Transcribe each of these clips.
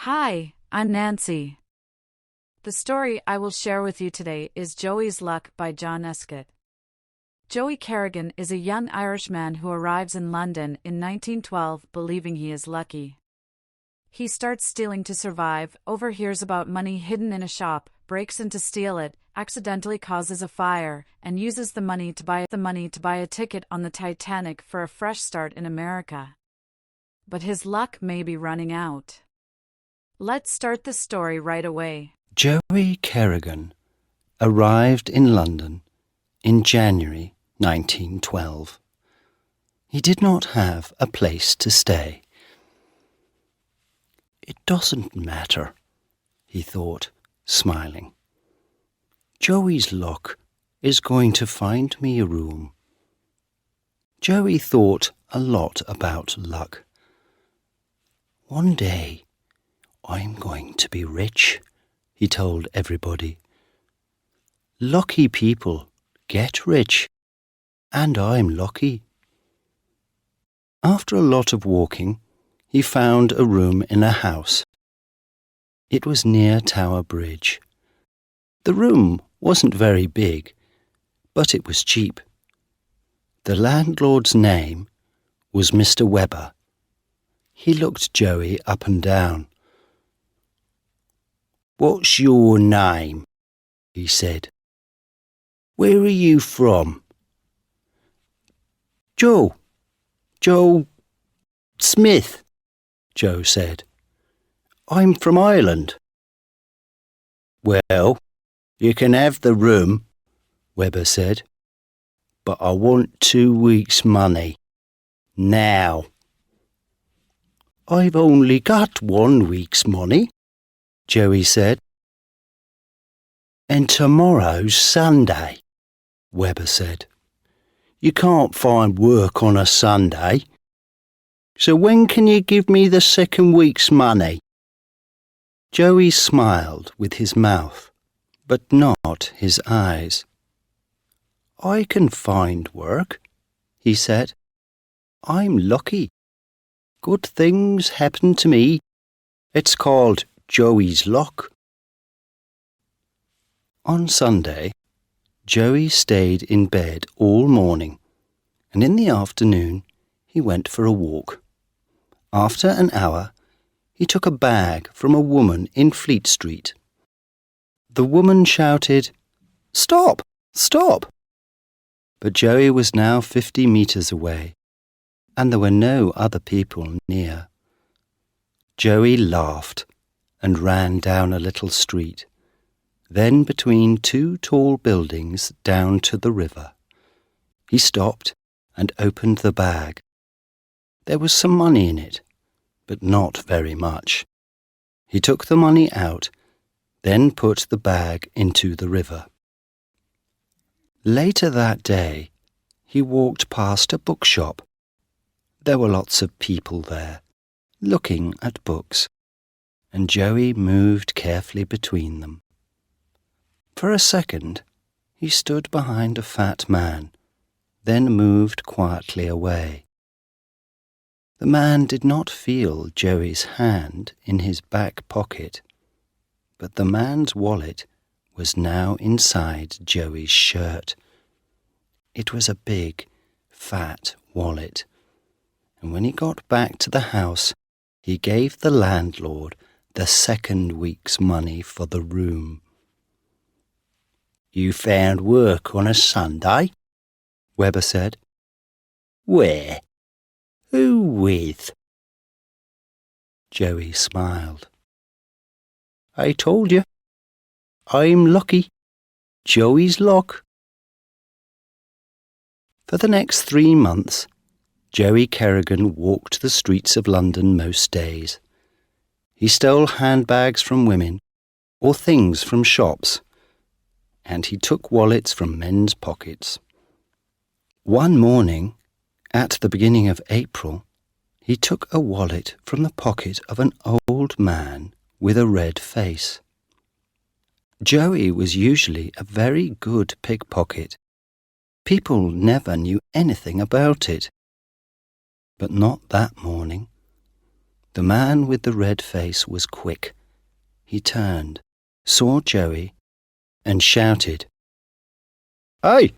Hi, I'm Nancy. The story I will share with you today is Joey's Luck by John Escott. Joey Kerrigan is a young Irishman who arrives in London in 1912 believing he is lucky. He starts stealing to survive, overhears about money hidden in a shop, breaks in to steal it, accidentally causes a fire, and uses the money to buy a ticket on the Titanic for a fresh start in America. But his luck may be running out. Let's start the story right away. Joey Kerrigan arrived in London in January 1912. He did not have a place to stay. It doesn't matter, he thought, smiling. Joey's luck is going to find me a room. Joey thought a lot about luck. One day, I'm going to be rich, he told everybody. Lucky people get rich, and I'm lucky. After a lot of walking, he found a room in a house. It was near Tower Bridge. The room wasn't very big, but it was cheap. The landlord's name was Mr. Webber. He looked Joey up and down. "What's your name?" he said. "Where are you from?" Joe Smith, Joe said. "I'm from Ireland." "Well, you can have the room," Webber said, "but I want 2 weeks' money. Now." "I've only got 1 week's money," Joey said. "And tomorrow's Sunday," Webber said. "You can't find work on a Sunday. So when can you give me the 2nd week's money?" Joey smiled with his mouth, but not his eyes. "I can find work," he said. "I'm lucky. Good things happen to me. It's called Joey's luck." On Sunday, Joey stayed in bed all morning, and in the afternoon he went for a walk. After an hour, he took a bag from a woman in Fleet Street. The woman shouted, "Stop! Stop!" But Joey was now 50 meters away, and there were no other people near. Joey laughed and ran down a little street, then between 2 tall buildings down to the river. He stopped and opened the bag. There was some money in it, but not very much. He took the money out, then put the bag into the river. Later that day, he walked past a bookshop. There were lots of people there, looking at books, and Joey moved carefully between them. For a second, he stood behind a fat man, then moved quietly away. The man did not feel Joey's hand in his back pocket, but the man's wallet was now inside Joey's shirt. It was a big, fat wallet, and when he got back to the house, he gave the landlord the 2nd week's money for the room. "You found work on a Sunday?" Webber said. "Where? Who with?" Joey smiled. "I told you. I'm lucky. Joey's luck." For the next 3 months, Joey Kerrigan walked the streets of London most days. He stole handbags from women or things from shops, and he took wallets from men's pockets. One morning, at the beginning of April, he took a wallet from the pocket of an old man with a red face. Joey was usually a very good pickpocket. People never knew anything about it. But not that morning. The man with the red face was quick. He turned, saw Joey, and shouted, "Hey,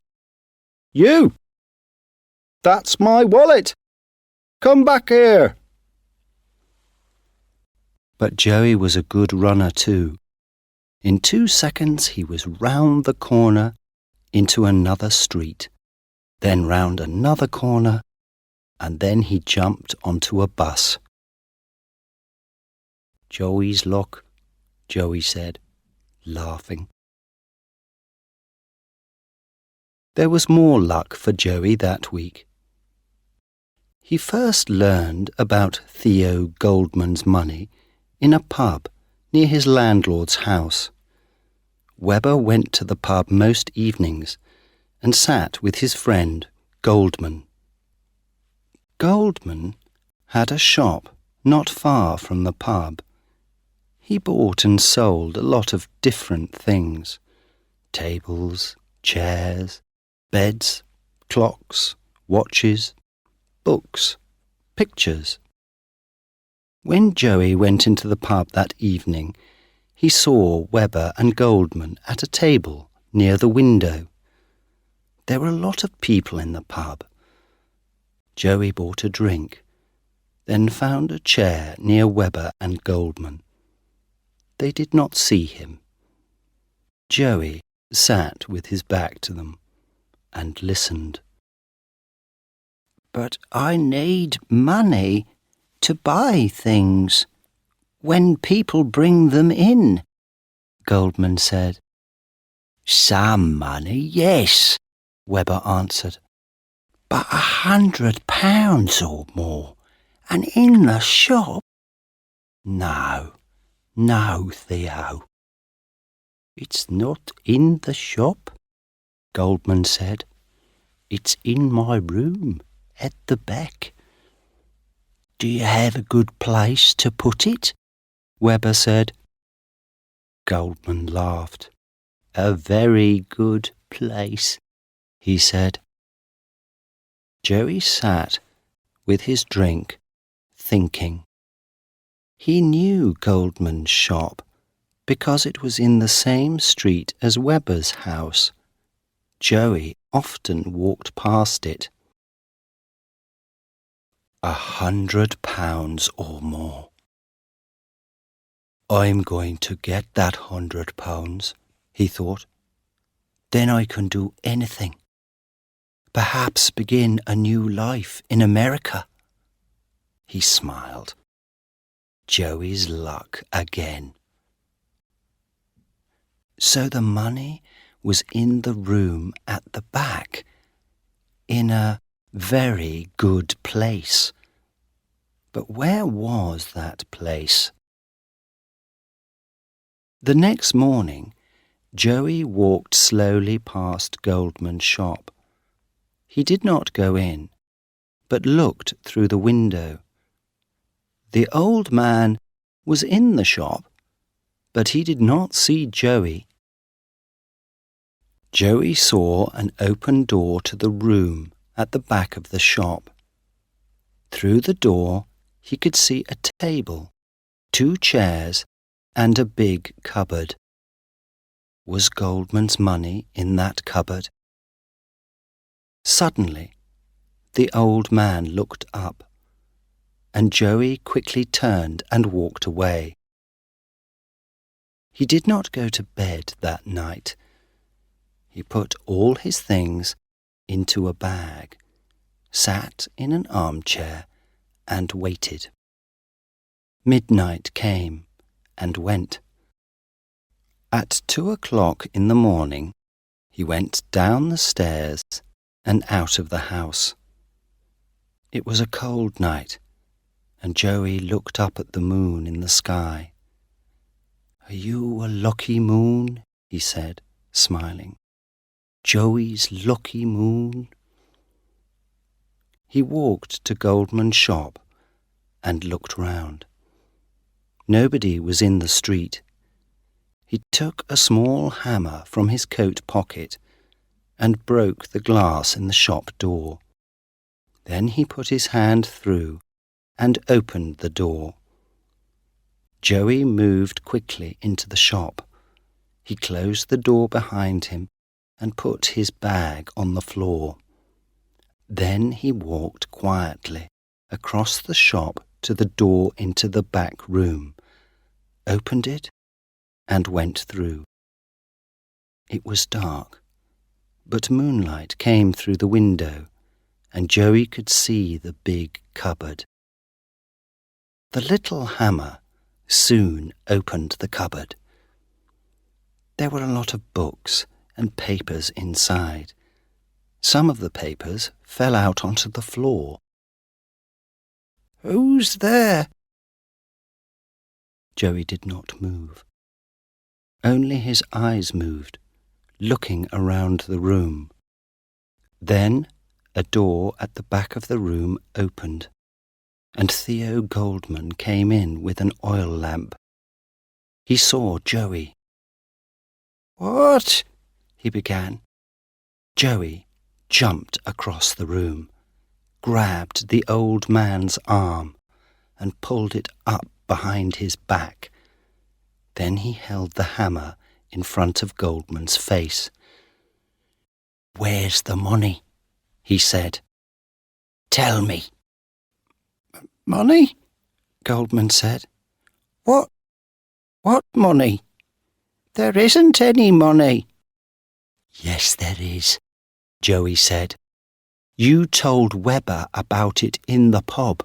you! That's my wallet! Come back here!" But Joey was a good runner too. In 2 seconds he was round the corner into another street, then round another corner, and then he jumped onto a bus. "Joey's luck," Joey said, laughing. There was more luck for Joey that week. He first learned about Theo Goldman's money in a pub near his landlord's house. Webber went to the pub most evenings and sat with his friend Goldman. Goldman had a shop not far from the pub. He bought and sold a lot of different things: tables, chairs, beds, clocks, watches, books, pictures. When Joey went into the pub that evening, he saw Webber and Goldman at a table near the window. There were a lot of people in the pub. Joey bought a drink, then found a chair near Webber and Goldman. They did not see him. Joey sat with his back to them and listened. "But I need money to buy things when people bring them in," Goldman said. "Some money, yes," Webber answered. "But £100 or more, and in the shop? No, Theo." "It's not in the shop," Goldman said. "It's in my room at the back." "Do you have a good place to put it?" Webber said. Goldman laughed. "A very good place," he said. Joey sat with his drink, thinking. He knew Goldman's shop because it was in the same street as Webber's house. Joey often walked past it. £100 or more. "I'm going to get that £100, he thought. "Then I can do anything. Perhaps begin a new life in America." He smiled. Joey's luck again. So the money was in the room at the back, in a very good place. But where was that place? The next morning, Joey walked slowly past Goldman's shop. He did not go in, but looked through the window. The old man was in the shop, but he did not see Joey. Joey saw an open door to the room at the back of the shop. Through the door, he could see a table, 2 chairs, and a big cupboard. Was Goldman's money in that cupboard? Suddenly, the old man looked up, and Joey quickly turned and walked away. He did not go to bed that night. He put all his things into a bag, sat in an armchair, and waited. Midnight came and went. At 2 o'clock in the morning, he went down the stairs and out of the house. It was a cold night, and Joey looked up at the moon in the sky. "Are you a lucky moon?" he said, smiling. "Joey's lucky moon." He walked to Goldman's shop and looked round. Nobody was in the street. He took a small hammer from his coat pocket and broke the glass in the shop door. Then he put his hand through and opened the door. Joey moved quickly into the shop. He closed the door behind him and put his bag on the floor. Then he walked quietly across the shop to the door into the back room, opened it, and went through. It was dark, but moonlight came through the window, and Joey could see the big cupboard. The little hammer soon opened the cupboard. There were a lot of books and papers inside. Some of the papers fell out onto the floor. "Who's there?" Joey did not move. Only his eyes moved, looking around the room. Then a door at the back of the room opened, and Theo Goldman came in with an oil lamp. He saw Joey. "What?" he began. Joey jumped across the room, grabbed the old man's arm, and pulled it up behind his back. Then he held the hammer in front of Goldman's face. "Where's the money?" he said. "Tell me." "Money?" Goldman said. What money? There isn't any money." "Yes, there is," Joey said. "You told Webber about it in the pub.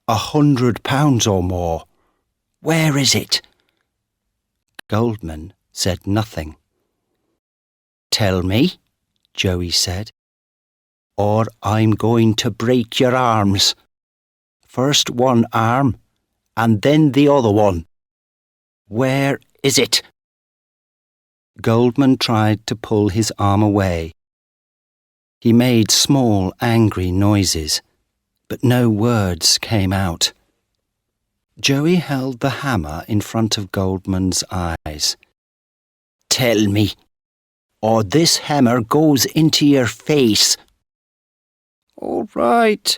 £100 or more. Where is it?" Goldman said nothing. "Tell me," Joey said, "or I'm going to break your arms. First one arm, and then the other one. Where is it?" Goldman tried to pull his arm away. He made small, angry noises, but no words came out. Joey held the hammer in front of Goldman's eyes. "Tell me, or this hammer goes into your face." All right.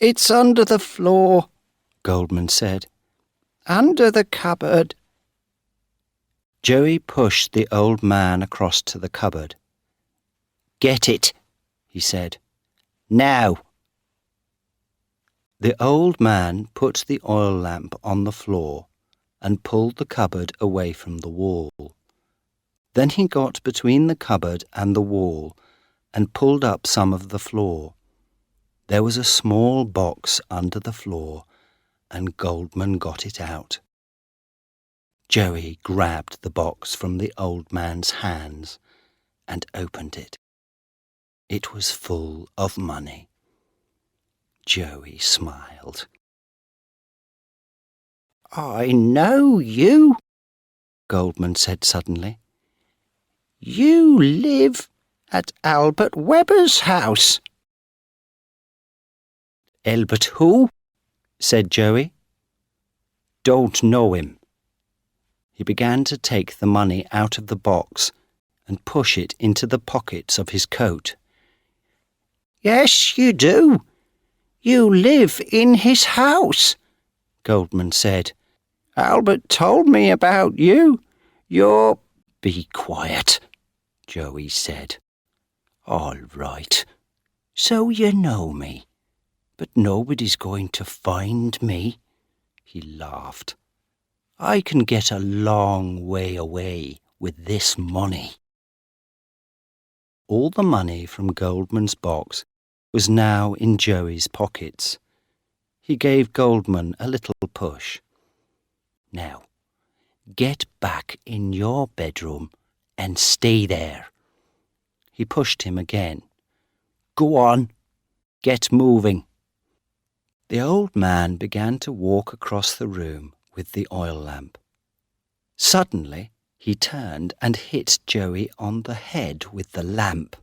It's under the floor," Goldman said. "Under the cupboard." Joey pushed the old man across to the cupboard. "Get it," he said. "Now." The old man put the oil lamp on the floor and pulled the cupboard away from the wall. Then he got between the cupboard and the wall and pulled up some of the floor. There was a small box under the floor, and Goldman got it out. Joey grabbed the box from the old man's hands and opened it. It was full of money. Joey smiled. "I know you," Goldman said suddenly. "You live at Albert Webber's house." "Albert who?" said Joey. "Don't know him." He began to take the money out of the box and push it into the pockets of his coat. "Yes, you do. You live in his house," Goldman said. "Albert told me about you. You're—" "Be quiet," Joey said. "All right. So you know me, but nobody's going to find me." He laughed. "I can get a long way away with this money." All the money from Goldman's box was now in Joey's pockets. He gave Goldman a little push. "Now, get back in your bedroom and stay there." He pushed him again. "Go on, get moving." The old man began to walk across the room with the oil lamp. Suddenly, he turned and hit Joey on the head with the lamp.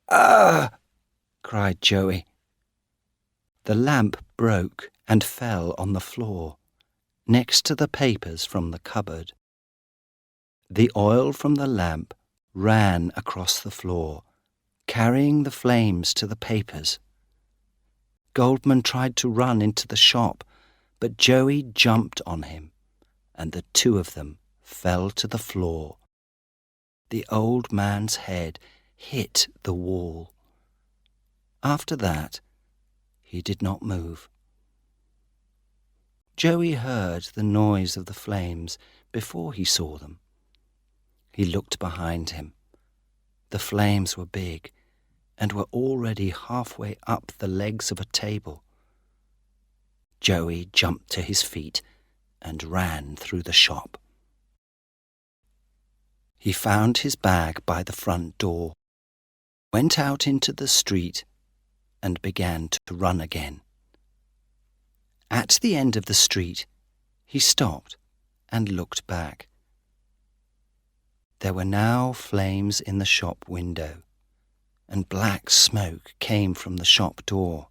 "Ah!" cried Joey. The lamp broke and fell on the floor, next to the papers from the cupboard. The oil from the lamp ran across the floor, carrying the flames to the papers. Goldman tried to run into the shop, but Joey jumped on him, and the two of them fell to the floor. The old man's head hit the wall. After that, he did not move. Joey heard the noise of the flames before he saw them. He looked behind him. The flames were big and were already halfway up the legs of a table. Joey jumped to his feet and ran through the shop. He found his bag by the front door, went out into the street, and began to run again. At the end of the street, he stopped and looked back. There were now flames in the shop window, and black smoke came from the shop door.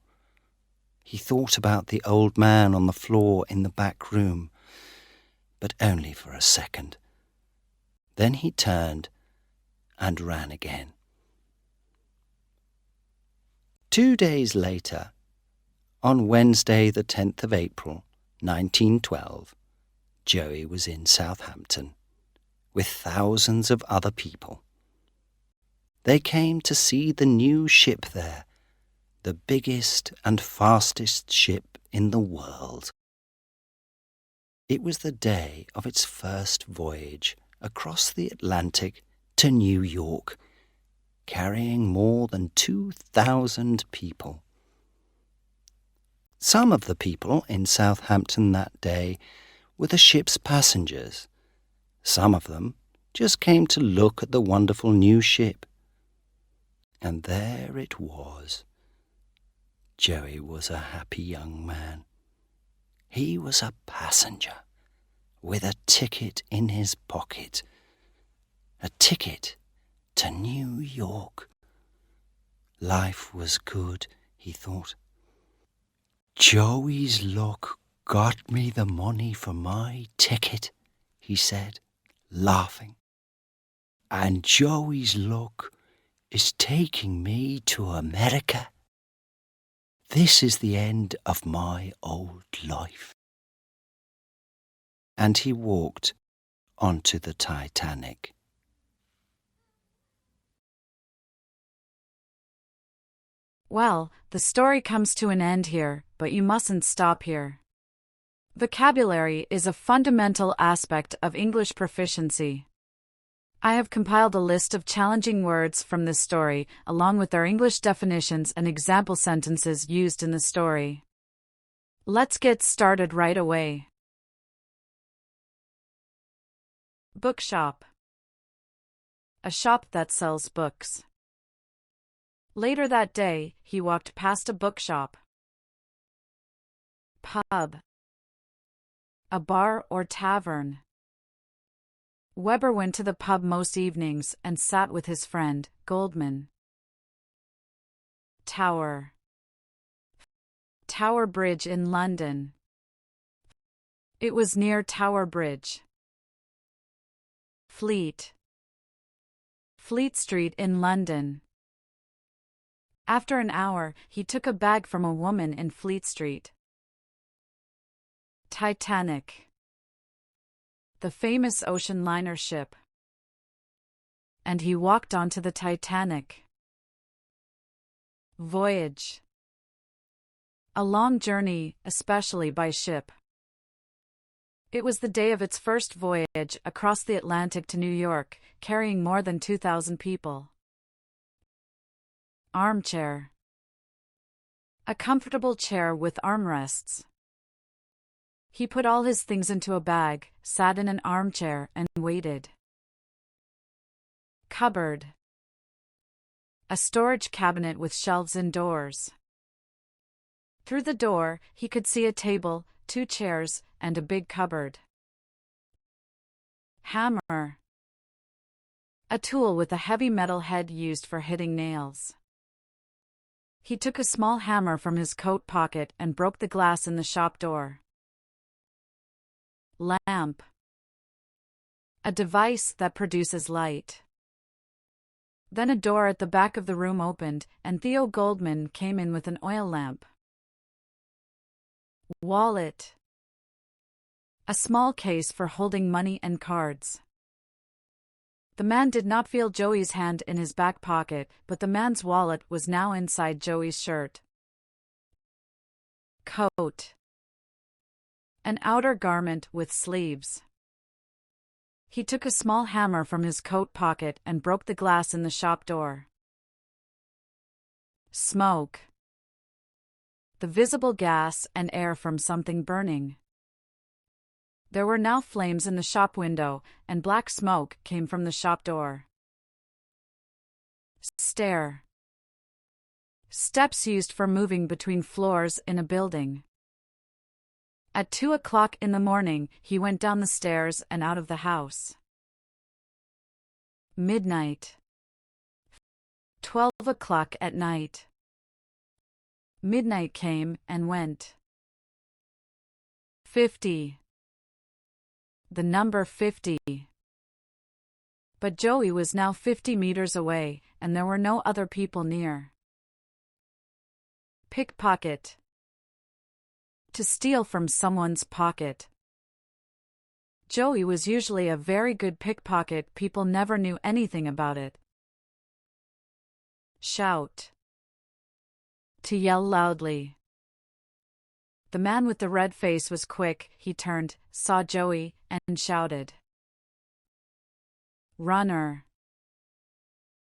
He thought about the old man on the floor in the back room, but only for a second. Then he turned and ran again. 2 days later, on Wednesday the 10th of April, 1912, Joey was in Southampton with thousands of other people. They came to see the new ship there, the biggest and fastest ship in the world. It was the day of its first voyage across the Atlantic to New York, carrying more than 2,000 people. Some of the people in Southampton that day were the ship's passengers. Some of them just came to look at the wonderful new ship. And there it was. Joey was a happy young man. He was a passenger with a ticket in his pocket. A ticket to New York. Life was good, he thought. Joey's luck got me the money for my ticket, he said, laughing. And Joey's luck is taking me to America. This is the end of my old life. And he walked onto the Titanic. Well, the story comes to an end here, but you mustn't stop here. Vocabulary is a fundamental aspect of English proficiency. I have compiled a list of challenging words from this story, along with their English definitions and example sentences used in the story. Let's get started right away. Bookshop. A shop that sells books. Later that day, he walked past a bookshop. Pub. A bar or tavern. Weber went to the pub most evenings and sat with his friend, Goldman. Tower. Tower Bridge in London. It was near Tower Bridge. Fleet. Fleet Street in London. After an hour, he took a bag from a woman in Fleet Street. Titanic. The famous ocean liner ship. And he walked onto the Titanic. Voyage. A long journey, especially by ship. It was the day of its first voyage across the Atlantic to New York, carrying more than 2,000 people. Armchair. A comfortable chair with armrests. He put all his things into a bag, sat in an armchair, and waited. Cupboard. A storage cabinet with shelves and doors. Through the door, he could see a table, 2 chairs, and a big cupboard. Hammer. A tool with a heavy metal head used for hitting nails. He took a small hammer from his coat pocket and broke the glass in the shop door. Lamp. A device that produces light. Then a door at the back of the room opened, and Theo Goldman came in with an oil lamp. Wallet. a small case for holding money and cards. The man did not feel Joey's hand in his back pocket, but the man's wallet was now inside Joey's shirt. Coat. An outer garment with sleeves. He took a small hammer from his coat pocket and broke the glass in the shop door. Smoke. The visible gas and air from something burning. There were now flames in the shop window, and black smoke came from the shop door. Stair. Steps used for moving between floors in a building. At 2 o'clock in the morning, he went down the stairs and out of the house. Midnight. 12 o'clock at night. Midnight came and went. 50. The number 50. But Joey was now 50 meters away, and there were no other people near. Pickpocket. To steal from someone's pocket. Joey was usually a very good pickpocket, people never knew anything about it. Shout. To yell loudly. The man with the red face was quick, he turned, saw Joey, and shouted. Runner.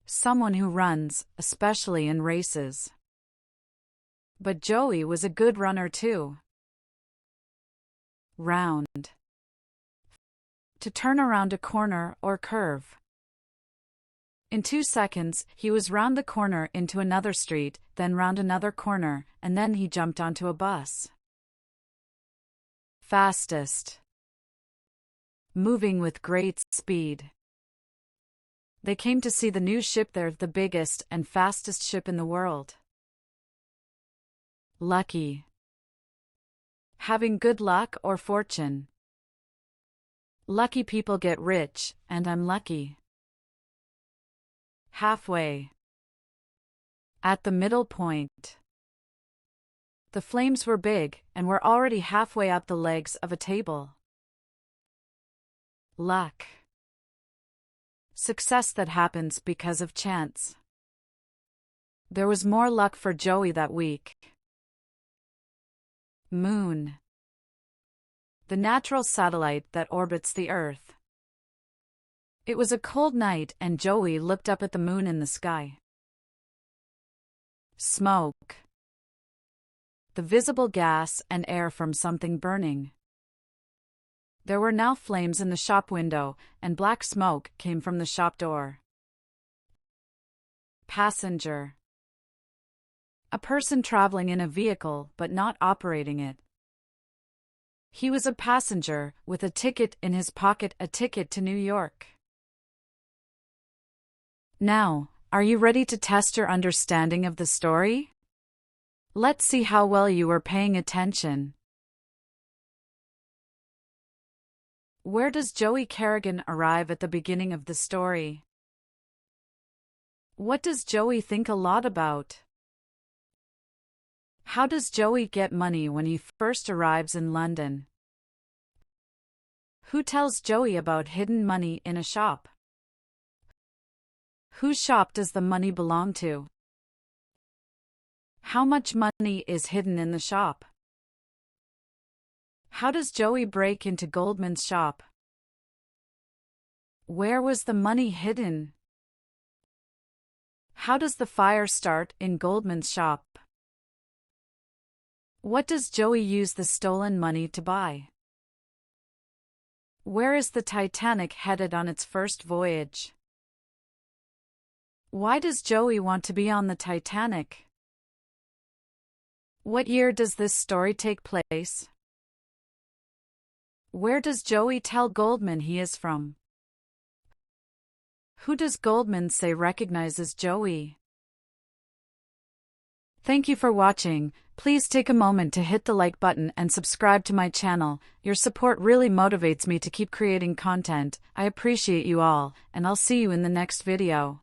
Someone who runs, especially in races. But Joey was a good runner too. Round. To turn around a corner or curve. In 2 seconds, he was round the corner into another street, then round another corner, and then he jumped onto a bus. Fastest. Moving with great speed. They came to see the new ship there, the biggest and fastest ship in the world. Lucky. Having good luck or fortune. Lucky people get rich, and I'm lucky. Halfway. At the middle point. The flames were big, and were already halfway up the legs of a table. Luck. Success that happens because of chance. There was more luck for Joey that week. Moon. The natural satellite that orbits the Earth. It was a cold night and Joey looked up at the moon in the sky. Smoke. The visible gas and air from something burning. There were now flames in the shop window, and black smoke came from the shop door. Passenger. A person traveling in a vehicle but not operating it. He was a passenger, with a ticket in his pocket, a ticket to New York. Now, are you ready to test your understanding of the story? Let's see how well you were paying attention. Where does Joey Kerrigan arrive at the beginning of the story? What does Joey think a lot about? How does Joey get money when he first arrives in London? Who tells Joey about hidden money in a shop? Whose shop does the money belong to? How much money is hidden in the shop? How does Joey break into Goldman's shop? Where was the money hidden? How does the fire start in Goldman's shop? What does Joey use the stolen money to buy? Where is the Titanic headed on its first voyage? Why does Joey want to be on the Titanic? What year does this story take place? Where does Joey tell Goldman he is from? Who does Goldman say recognizes Joey? Thank you for watching. Please take a moment to hit the like button and subscribe to my channel. Your support really motivates me to keep creating content. I appreciate you all, and I'll see you in the next video.